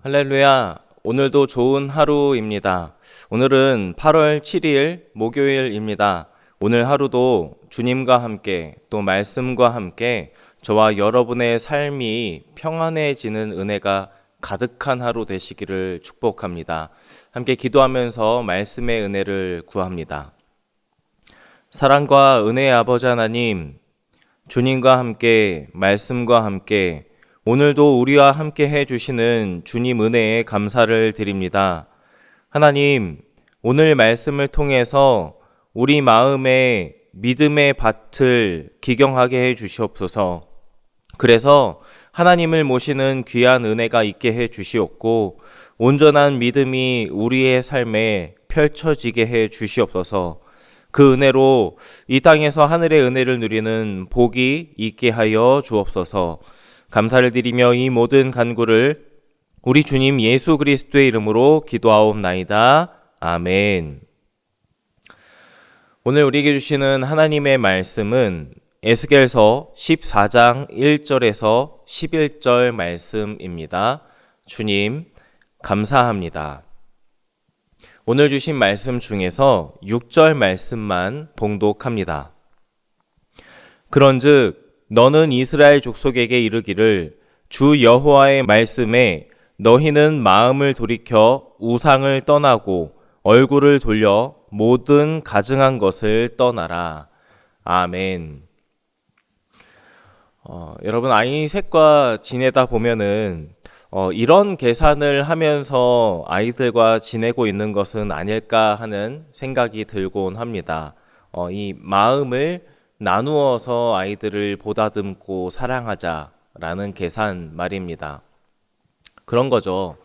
할렐루야. 오늘도 좋은 하루입니다. 오늘은 8월 7일 목요일입니다. 오늘 하루도 주님과 함께 또 말씀과 함께 저와 여러분의 삶이 평안해지는 은혜가 가득한 하루 되시기를 축복합니다. 함께 기도하면서 말씀의 은혜를 구합니다. 사랑과 은혜의 아버지 하나님, 주님과 함께 말씀과 함께 오늘도 우리와 함께 해주시는 주님 은혜에 감사를 드립니다. 하나님, 오늘 말씀을 통해서 우리 마음에 믿음의 밭을 기경하게 해주시옵소서. 그래서 하나님을 모시는 귀한 은혜가 있게 해주시옵고 온전한 믿음이 우리의 삶에 펼쳐지게 해주시옵소서. 그 은혜로 이 땅에서 하늘의 은혜를 누리는 복이 있게 하여 주옵소서. 감사를 드리며 이 모든 간구를 우리 주님 예수 그리스도의 이름으로 기도하옵나이다. 아멘. 오늘 우리에게 주시는 하나님의 말씀은 에스겔서 14장 1절에서 11절 말씀입니다. 주님, 감사합니다. 오늘 주신 말씀 중에서 6절 말씀만 봉독합니다. 그런즉 너는 이스라엘 족속에게 이르기를 주 여호와의 말씀에 너희는 마음을 돌이켜 우상을 떠나고 얼굴을 돌려 모든 가증한 것을 떠나라. 아멘. 여러분, 아이셋과 지내다 보면은 이런 계산을 하면서 아이들과 지내고 있는 것은 아닐까 하는 생각이 들곤 합니다. 이 마음을 나누어서 아이들을 보다듬고 사랑하자라는 계산 말입니다. 그런 거죠.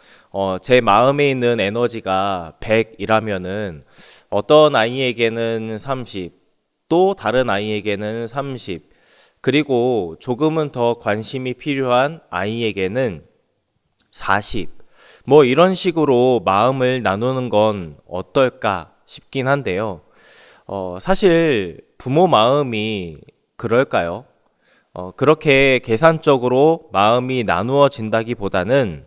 제 마음에 있는 에너지가 100이라면은 어떤 아이에게는 30, 또 다른 아이에게는 30, 그리고 조금은 더 관심이 필요한 아이에게는 40, 이런 식으로 마음을 나누는 건 어떨까 싶긴 한데요. 사실 부모 마음이 그럴까요? 그렇게 계산적으로 마음이 나누어진다기보다는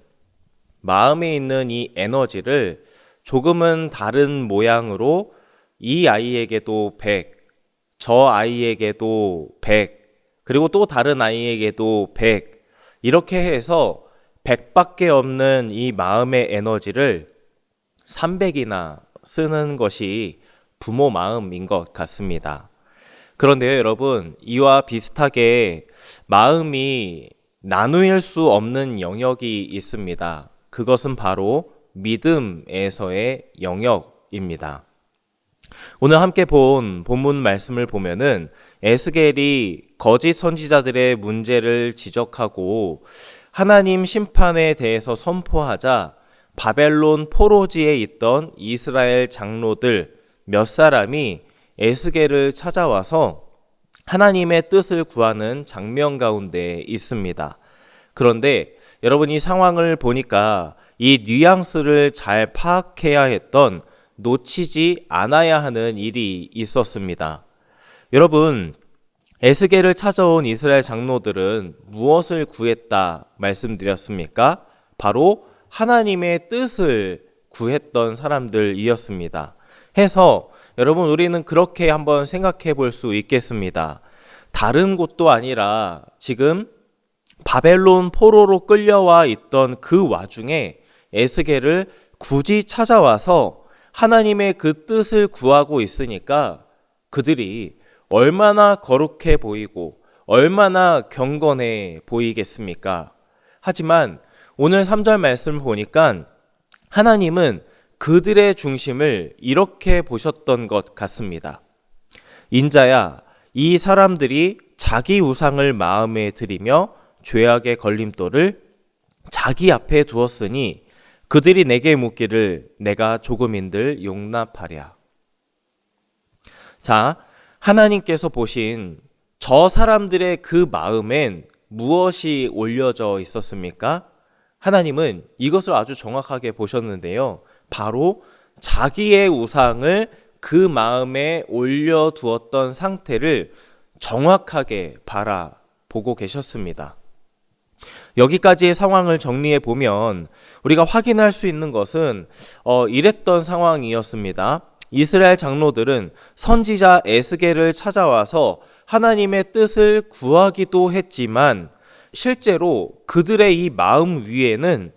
마음에 있는 이 에너지를 조금은 다른 모양으로 이 아이에게도 100, 저 아이에게도 100, 그리고 또 다른 아이에게도 100, 이렇게 해서 100밖에 없는 이 마음의 에너지를 300이나 쓰는 것이 부모 마음인 것 같습니다. 그런데요, 여러분, 이와 비슷하게 마음이 나누일 수 없는 영역이 있습니다. 그것은 바로 믿음에서의 영역입니다. 오늘 함께 본 본문 말씀을 보면은 에스겔이 거짓 선지자들의 문제를 지적하고 하나님 심판에 대해서 선포하자 바벨론 포로지에 있던 이스라엘 장로들 몇 사람이 에스겔을 찾아와서 하나님의 뜻을 구하는 장면 가운데 있습니다. 그런데 여러분, 이 상황을 보니까 이 뉘앙스를 잘 파악해야 했던, 놓치지 않아야 하는 일이 있었습니다. 여러분, 에스겔을 찾아온 이스라엘 장로들은 무엇을 구했다 말씀드렸습니까? 바로 하나님의 뜻을 구했던 사람들이었습니다. 해서 여러분, 우리는 그렇게 한번 생각해 볼 수 있겠습니다. 다른 곳도 아니라 지금 바벨론 포로로 끌려와 있던 그 와중에 에스겔을 굳이 찾아와서 하나님의 그 뜻을 구하고 있으니까 그들이 얼마나 거룩해 보이고 얼마나 경건해 보이겠습니까? 하지만 오늘 3절 말씀을 보니까 하나님은 그들의 중심을 이렇게 보셨던 것 같습니다. 인자야, 이 사람들이 자기 우상을 마음에 들이며 죄악의 걸림돌을 자기 앞에 두었으니 그들이 내게 묻기를 내가 조금인들 용납하랴. 자, 하나님께서 보신 저 사람들의 그 마음엔 무엇이 올려져 있었습니까? 하나님은 이것을 아주 정확하게 보셨는데요. 바로 자기의 우상을 그 마음에 올려두었던 상태를 정확하게 바라보고 계셨습니다. 여기까지의 상황을 정리해 보면 우리가 확인할 수 있는 것은 이랬던 상황이었습니다. 이스라엘 장로들은 선지자 에스겔을 찾아와서 하나님의 뜻을 구하기도 했지만 실제로 그들의 이 마음 위에는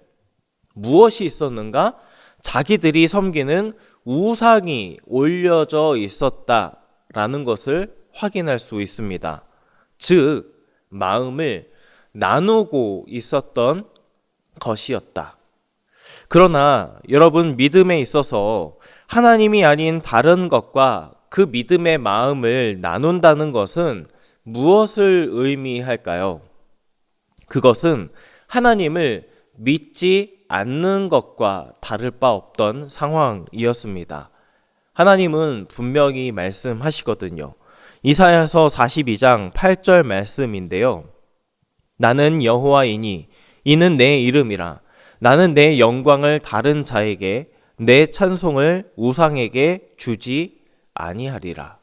무엇이 있었는가? 자기들이 섬기는 우상이 올려져 있었다라는 것을 확인할 수 있습니다. 즉, 마음을 나누고 있었던 것이었다. 그러나 여러분, 믿음에 있어서 하나님이 아닌 다른 것과 그 믿음의 마음을 나눈다는 것은 무엇을 의미할까요? 그것은 하나님을 믿지 않는 것과 다를 바 없던 상황이었습니다. 하나님은 분명히 말씀하시거든요. 이사야서 42장 8절 말씀인데요. 나는 여호와이니 이는 내 이름이라. 나는 내 영광을 다른 자에게, 내 찬송을 우상에게 주지 아니하리라.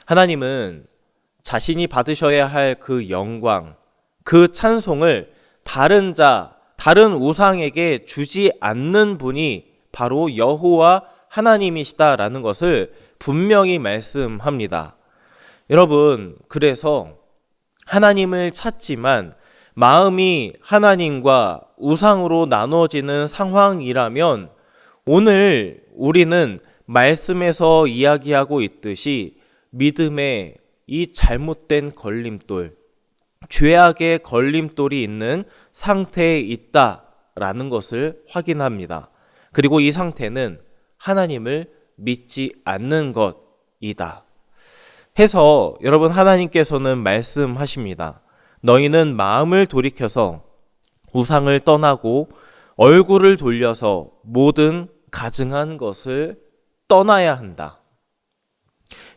하나님은 자신이 받으셔야 할 그 영광, 그 찬송을 다른 자, 다른 우상에게 주지 않는 분이 바로 여호와 하나님이시다라는 것을 분명히 말씀합니다. 여러분, 그래서 하나님을 찾지만 마음이 하나님과 우상으로 나눠지는 상황이라면 오늘 우리는 말씀에서 이야기하고 있듯이 믿음의 이 잘못된 걸림돌, 죄악의 걸림돌이 있는 상태에 있다라는 것을 확인합니다. 그리고 이 상태는 하나님을 믿지 않는 것이다 해서 여러분, 하나님께서는 말씀하십니다. 너희는 마음을 돌이켜서 우상을 떠나고 얼굴을 돌려서 모든 가증한 것을 떠나야 한다.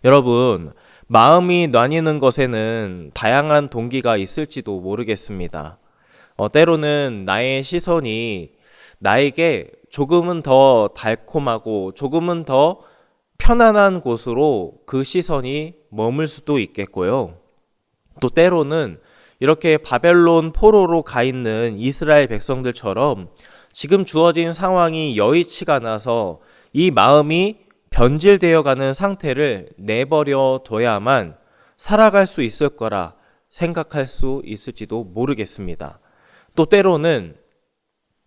여러분, 마음이 나뉘는 것에는 다양한 동기가 있을지도 모르겠습니다. 때로는 나의 시선이 나에게 조금은 더 달콤하고 조금은 더 편안한 곳으로 그 시선이 머물 수도 있겠고요. 또 때로는 이렇게 바벨론 포로로 가 있는 이스라엘 백성들처럼 지금 주어진 상황이 여의치가 않아서 이 마음이 변질되어 가는 상태를 내버려 둬야만 살아갈 수 있을 거라 생각할 수 있을지도 모르겠습니다. 또 때로는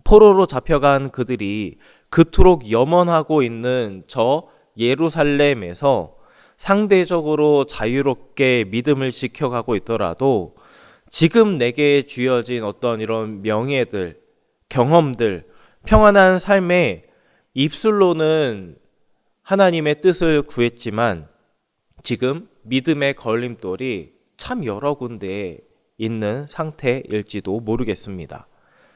포로로 잡혀간 그들이 그토록 염원하고 있는 저 예루살렘에서 상대적으로 자유롭게 믿음을 지켜가고 있더라도 지금 내게 주어진 어떤 이런 명예들, 경험들, 평안한 삶에 입술로는 하나님의 뜻을 구했지만 지금 믿음의 걸림돌이 참 여러 군데에 있는 상태일지도 모르겠습니다.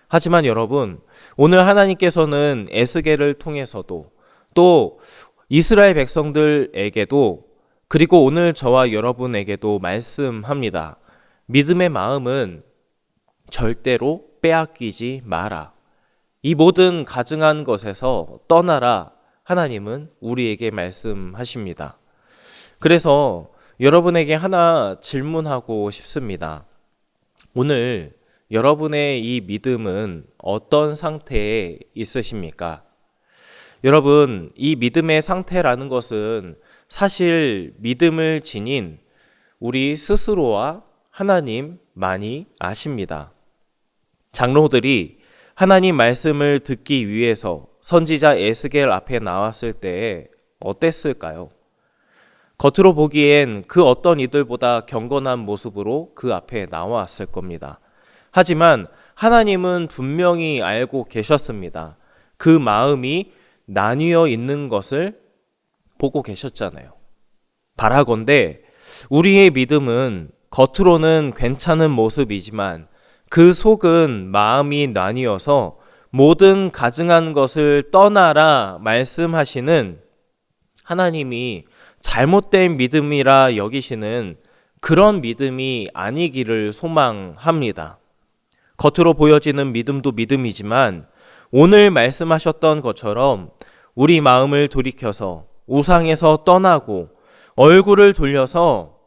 하지만 여러분, 오늘 하나님께서는 에스겔을 통해서도 또 이스라엘 백성들에게도 그리고 오늘 저와 여러분에게도 말씀합니다. 믿음의 마음은 절대로 빼앗기지 마라. 이 모든 가증한 것에서 떠나라. 하나님은 우리에게 말씀하십니다. 그래서 여러분에게 하나 질문하고 싶습니다. 오늘 여러분의 이 믿음은 어떤 상태에 있으십니까? 여러분, 이 믿음의 상태라는 것은 사실 믿음을 지닌 우리 스스로와 하나님만이 아십니다. 장로들이 하나님 말씀을 듣기 위해서 선지자 에스겔 앞에 나왔을 때 어땠을까요? 겉으로 보기엔 그 어떤 이들보다 경건한 모습으로 그 앞에 나왔을 겁니다. 하지만 하나님은 분명히 알고 계셨습니다. 그 마음이 나뉘어 있는 것을 보고 계셨잖아요. 바라건대 우리의 믿음은 겉으로는 괜찮은 모습이지만 그 속은 마음이 나뉘어서 모든 가증한 것을 떠나라 말씀하시는 하나님이 잘못된 믿음이라 여기시는 그런 믿음이 아니기를 소망합니다. 겉으로 보여지는 믿음도 믿음이지만 오늘 말씀하셨던 것처럼 우리 마음을 돌이켜서 우상에서 떠나고 얼굴을 돌려서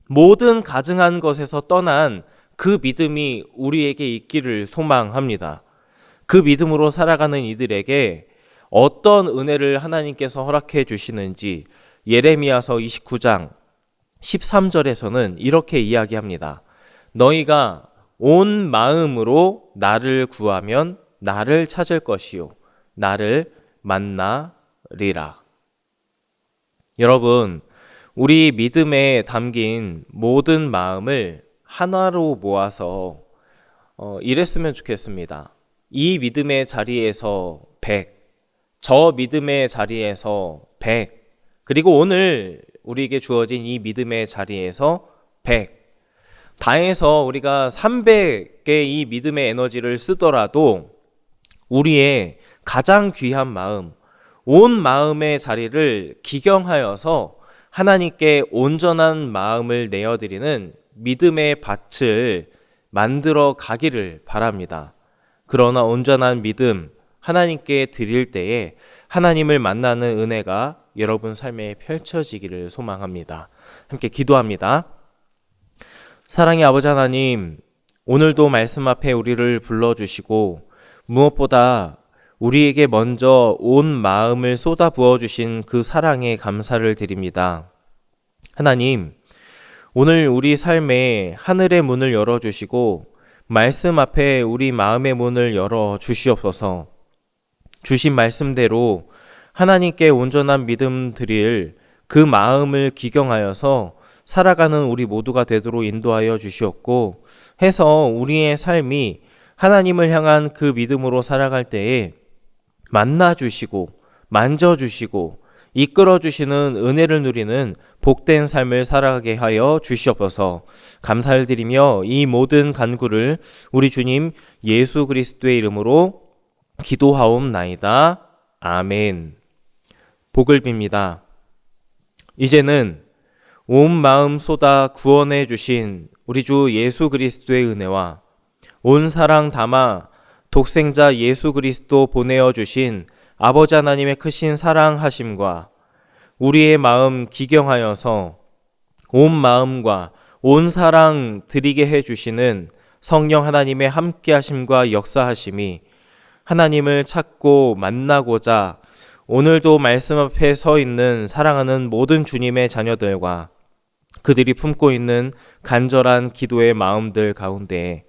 모든 가증한 것에서 떠난 그 믿음이 우리에게 있기를 소망합니다. 그 믿음으로 살아가는 이들에게 어떤 은혜를 하나님께서 허락해 주시는지 예레미야서 29장 13절에서는 이렇게 이야기합니다. 너희가 온 마음으로 나를 구하면 나를 찾을 것이요 나를 만나리라. 여러분, 우리 믿음에 담긴 모든 마음을 하나로 모아서 이랬으면 좋겠습니다. 이 믿음의 자리에서 100, 저 믿음의 자리에서 100, 그리고 오늘 우리에게 주어진 이 믿음의 자리에서 100, 다 해서 우리가 300의 이 믿음의 에너지를 쓰더라도 우리의 가장 귀한 마음, 온 마음의 자리를 기경하여서 하나님께 온전한 마음을 내어드리는 믿음의 밭을 만들어 가기를 바랍니다. 그러나 온전한 믿음, 하나님께 드릴 때에 하나님을 만나는 은혜가 여러분 삶에 펼쳐지기를 소망합니다. 함께 기도합니다. 사랑의 아버지 하나님, 오늘도 말씀 앞에 우리를 불러주시고 무엇보다 우리에게 먼저 온 마음을 쏟아 부어주신 그 사랑에 감사를 드립니다. 하나님, 오늘 우리 삶에 하늘의 문을 열어주시고 말씀 앞에 우리 마음의 문을 열어주시옵소서. 주신 말씀대로 하나님께 온전한 믿음 드릴 그 마음을 기경하여서 살아가는 우리 모두가 되도록 인도하여 주시옵고 해서 우리의 삶이 하나님을 향한 그 믿음으로 살아갈 때에 만나주시고 만져주시고 이끌어주시는 은혜를 누리는 복된 삶을 살아가게 하여 주시옵소서. 감사를 드리며 이 모든 간구를 우리 주님 예수 그리스도의 이름으로 기도하옵나이다. 아멘. 복을 빕니다. 이제는 온 마음 쏟아 구원해 주신 우리 주 예수 그리스도의 은혜와 온 사랑 담아 독생자 예수 그리스도 보내어 주신 아버지 하나님의 크신 사랑하심과 우리의 마음 기경하여서 온 마음과 온 사랑 드리게 해 주시는 성령 하나님의 함께하심과 역사하심이 하나님을 찾고 만나고자 오늘도 말씀 앞에 서 있는 사랑하는 모든 주님의 자녀들과 그들이 품고 있는 간절한 기도의 마음들 가운데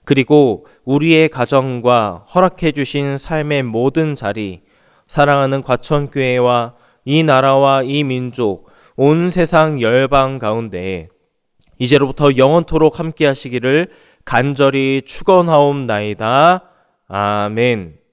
그리고 우리의 가정과 허락해 주신 삶의 모든 자리, 사랑하는 과천교회와 이 나라와 이 민족, 온 세상 열방 가운데 이제로부터 영원토록 함께 하시기를 간절히 축원하옵나이다. 아멘.